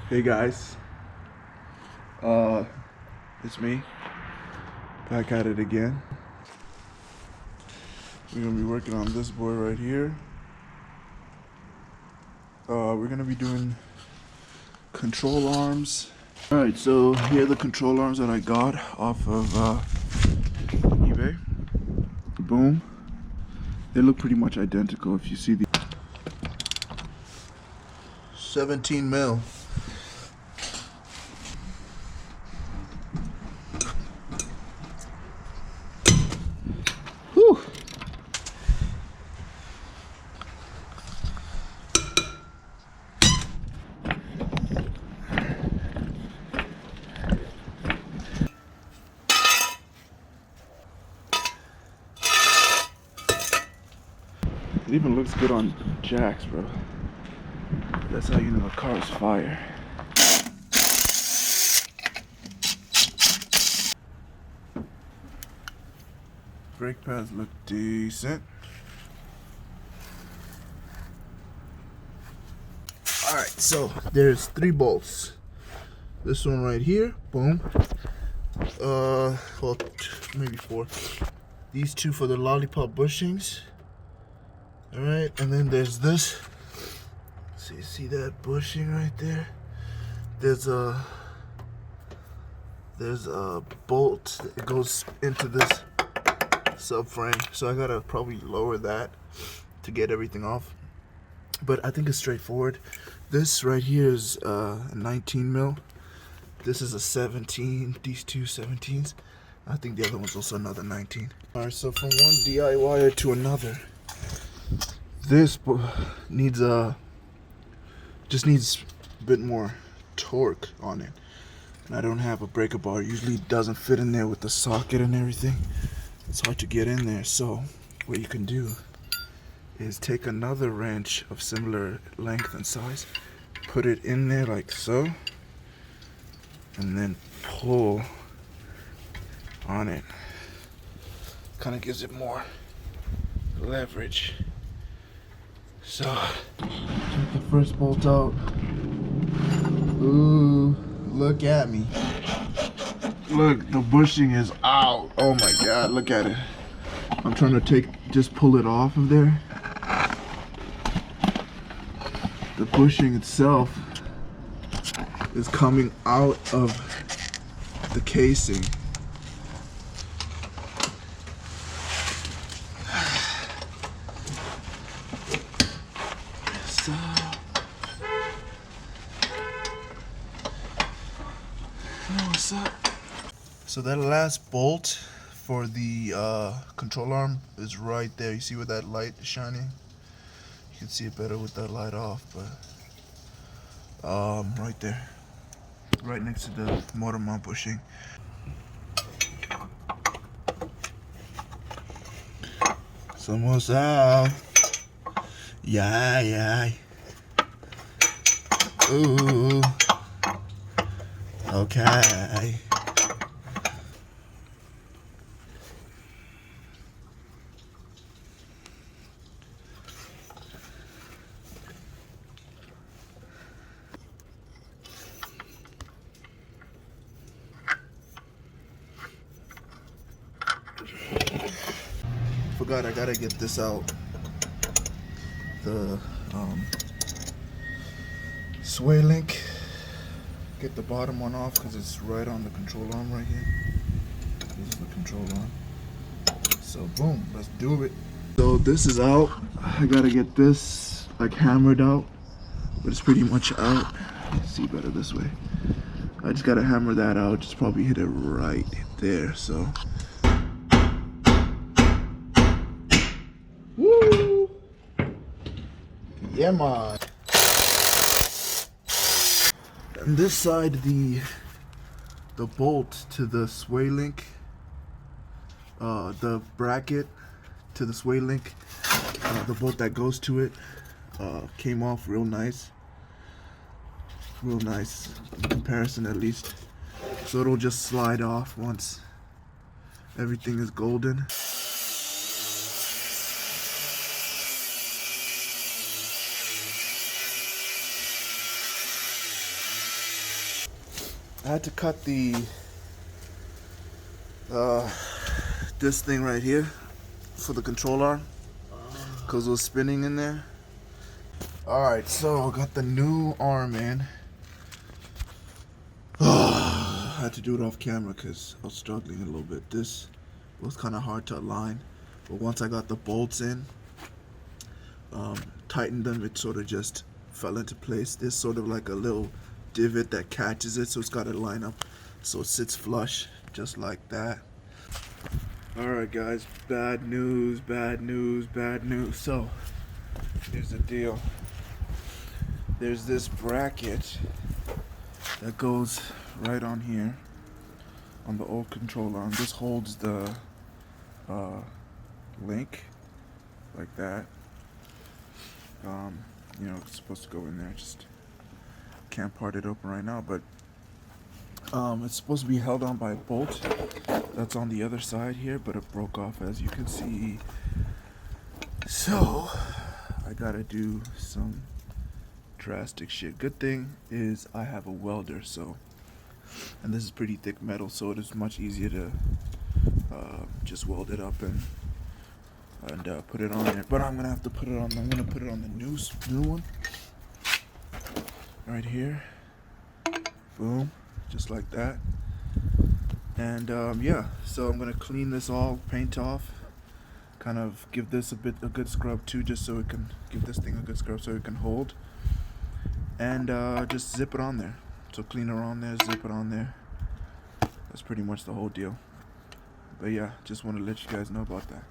Hey guys, it's me, back at it again. We're gonna be working on this board right here. We're gonna be doing control arms. Alright, so here are the control arms that I got off of eBay. Boom. They look pretty much identical if you see the 17 mil. It even looks good on jacks, bro. That's how you know the car is fire. Brake pads look decent. Alright, so there's 3 bolts. This one right here, boom. Well, maybe 4. These 2 for the Lollipop bushings. Alright, and then there's this. So you see that bushing right there? There's a bolt that goes into this subframe. So I gotta probably lower that to get everything off. But I think it's straightforward. This right here is a 19 mil. This is a 17. These 2 17s. I think the other one's also another 19. Alright, so from one DIYer to another. This needs just needs a bit more torque on it, and I don't have a breaker bar. Usually it doesn't fit in there with the socket and everything. It's hard to get in there. So what you can do is take another wrench of similar length and size, put it in there like so, and then pull on it. Kind of gives it more leverage. So, check the first bolt out. Ooh, look at me. Look, the bushing is out. Oh my God, look at it. I'm trying to just pull it off of there. The bushing itself is coming out of the casing. So that last bolt for the control arm is right there. You see where that light is shining? You can see it better with that light off, but right there, right next to the motor mount bushing. Samosa. Yeah. Ooh. Okay. Forgot I gotta get this out. The sway link. Get the bottom one off because it's right on the control arm right here. This is the control arm. So boom, let's do it. So this is out. I gotta get this like hammered out, but it's pretty much out. See better this way. I just gotta hammer that out. Just probably hit it right there. So. Woo! Yeah, man. And this side, the the bolt to the sway link, the bracket to the sway link, the bolt that goes to it, came off real nice in comparison at least. So it'll just slide off once everything is golden. I had to cut the this thing right here for the control arm because it was spinning in there. Alright, so I got the new arm in. I had to do it off camera because I was struggling a little bit. This was kind of hard to align, but once I got the bolts in, tightened them, it sort of just fell into place. There's sort of like a little divot that catches it, so it's got to line up so it sits flush just like that. Alright guys, bad news. So here's the deal. There's this bracket that goes right on here on the old control arm. This holds the link like that. You know, it's supposed to go in there. Just can't part it open right now, but it's supposed to be held on by a bolt that's on the other side here, but it broke off, as you can see. So I gotta do some drastic shit. Good thing is I have a welder, so, and this is pretty thick metal, so it is much easier to just weld it up and put it on there. But I'm gonna have to put it on. I'm gonna put it on the new one right here. Boom, just like that. And yeah, so I'm gonna clean this all, paint off, kind of give this a good scrub too, just so it can give this thing a good scrub so it can hold, and just zip it on there. So cleaner on there, zip it on there. That's pretty much the whole deal. But yeah, just want to let you guys know about that.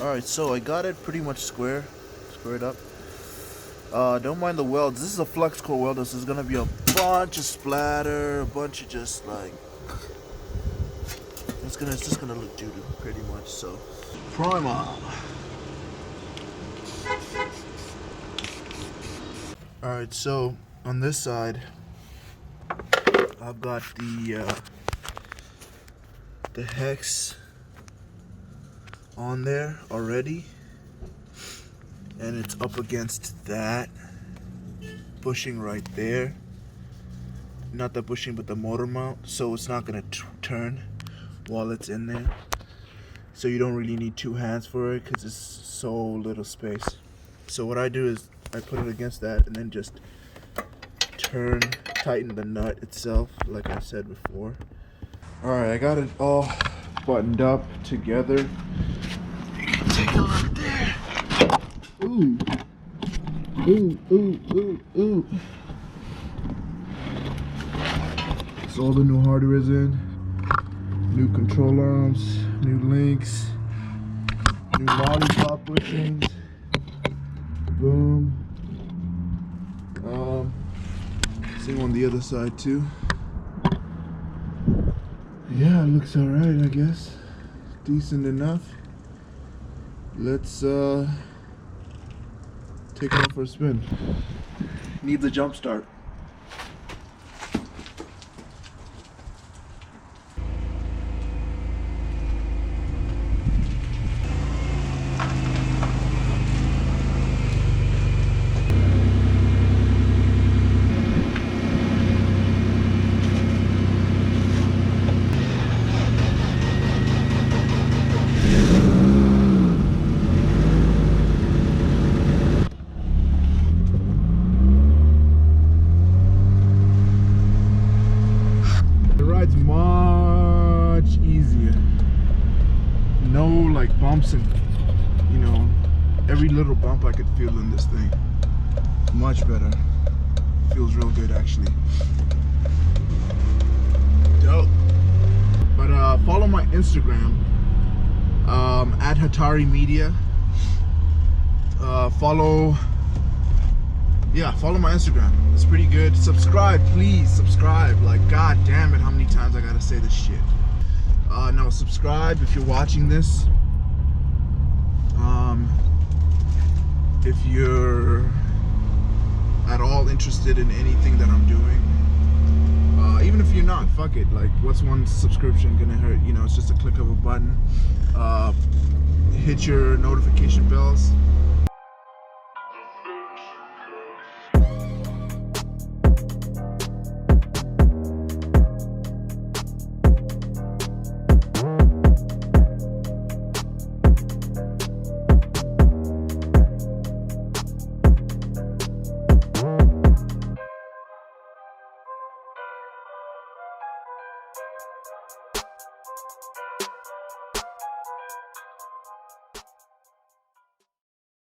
Alright, so I got it pretty much squared up. Don't mind the welds. This is a flux core welder, so there's gonna be a bunch of splatter, a bunch of just like, it's just gonna look doo-doo pretty much. So primer. Alright, so on this side I've got the hex on there already, and it's up against that bushing right there. Not the bushing, but the motor mount, so it's not gonna turn while it's in there. So you don't really need two hands for it because it's so little space. So what I do is I put it against that and then just tighten the nut itself, like I said before. Alright, I got it all buttoned up together. You can take a look there. Ooh. So all the new hardware is in. New control arms, new links, new Lollipop bushings. Boom. Same on the other side too. Yeah, it looks alright, I guess. Decent enough. Let's take it off for a spin. Need the jump start. bumps and, you know, every little bump I could feel in this thing. Much better. Feels real good, actually. Dope. But follow my Instagram at Hatari Media. Follow my Instagram. It's pretty good. Subscribe, please subscribe. Like, god damn it, how many times I gotta say this shit. No, subscribe if you're watching this. If you're at all interested in anything that I'm doing, even if you're not, fuck it. Like, what's one subscription gonna hurt? You know, it's just a click of a button. Hit your notification bells.